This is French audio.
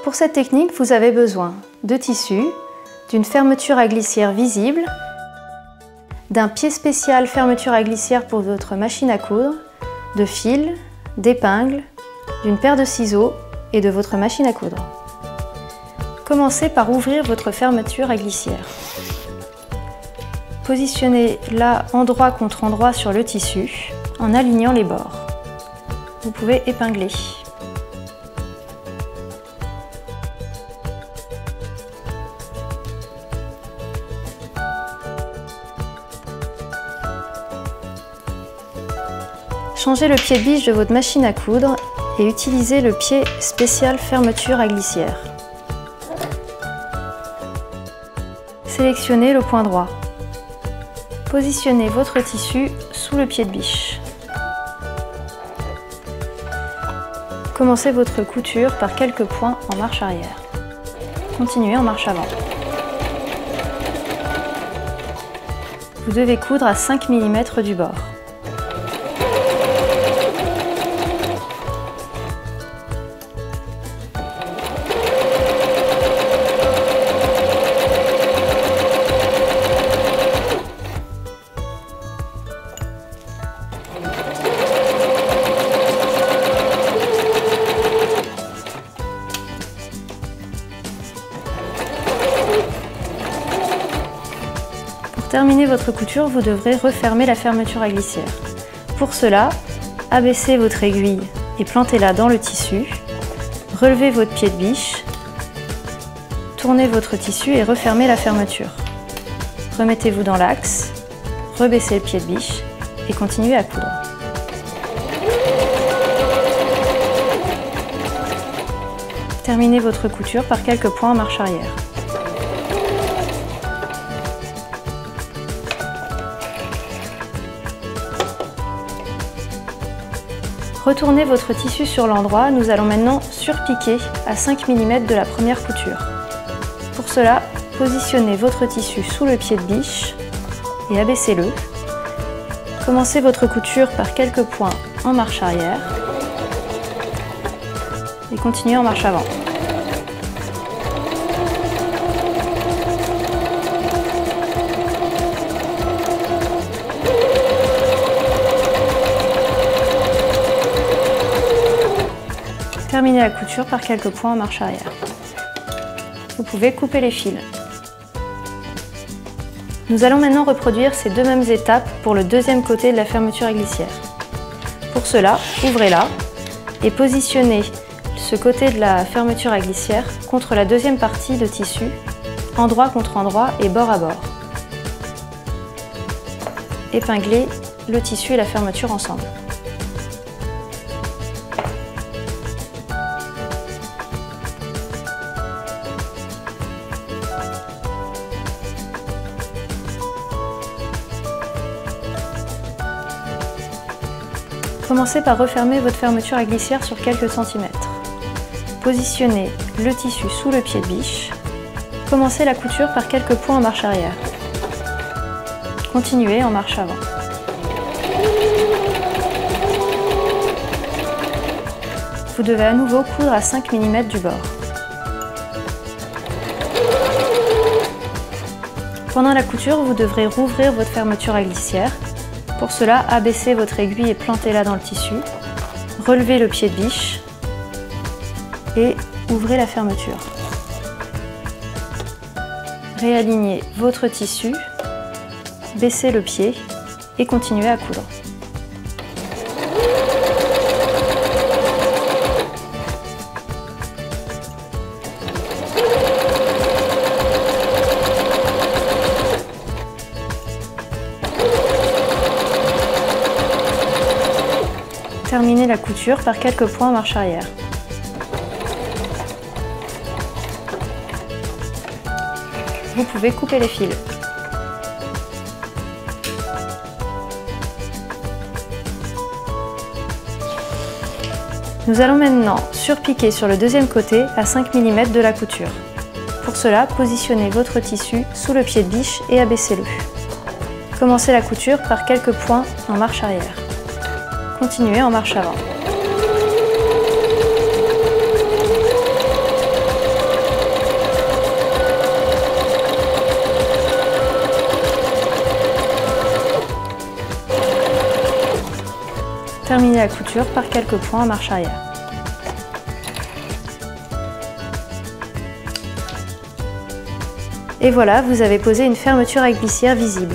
Pour cette technique, vous avez besoin de tissu, d'une fermeture à glissière visible, d'un pied spécial fermeture à glissière pour votre machine à coudre, de fil, d'épingles, d'une paire de ciseaux et de votre machine à coudre. Commencez par ouvrir votre fermeture à glissière. Positionnez-la endroit contre endroit sur le tissu en alignant les bords. Vous pouvez épingler. Changez le pied de biche de votre machine à coudre et utilisez le pied spécial fermeture à glissière. Sélectionnez le point droit. Positionnez votre tissu sous le pied de biche. Commencez votre couture par quelques points en marche arrière. Continuez en marche avant. Vous devez coudre à 5 mm du bord. Pour terminer votre couture, vous devrez refermer la fermeture à glissière. Pour cela, abaissez votre aiguille et plantez-la dans le tissu. Relevez votre pied de biche, tournez votre tissu et refermez la fermeture. Remettez-vous dans l'axe, rebaissez le pied de biche et continuez à coudre. Terminez votre couture par quelques points en marche arrière. Retournez votre tissu sur l'endroit, nous allons maintenant surpiquer à 5 mm de la première couture. Pour cela, positionnez votre tissu sous le pied de biche et abaissez-le. Commencez votre couture par quelques points en marche arrière et continuez en marche avant. Terminez la couture par quelques points en marche arrière. Vous pouvez couper les fils. Nous allons maintenant reproduire ces deux mêmes étapes pour le deuxième côté de la fermeture à glissière. Pour cela, ouvrez-la et positionnez ce côté de la fermeture à glissière contre la deuxième partie de tissu, endroit contre endroit et bord à bord. Épinglez le tissu et la fermeture ensemble. Commencez par refermer votre fermeture à glissière sur quelques centimètres. Positionnez le tissu sous le pied de biche. Commencez la couture par quelques points en marche arrière. Continuez en marche avant. Vous devez à nouveau coudre à 5 mm du bord. Pendant la couture, vous devrez rouvrir votre fermeture à glissière. Pour cela, abaissez votre aiguille et plantez-la dans le tissu. Relevez le pied de biche et ouvrez la fermeture. Réalignez votre tissu, baissez le pied et continuez à coudre. Terminez la couture par quelques points en marche arrière. Vous pouvez couper les fils. Nous allons maintenant surpiquer sur le deuxième côté à 5 mm de la couture. Pour cela, positionnez votre tissu sous le pied de biche et abaissez-le. Commencez la couture par quelques points en marche arrière. Continuez en marche avant. terminez la couture par quelques points en marche arrière. Et voilà, vous avez posé une fermeture à glissière visible.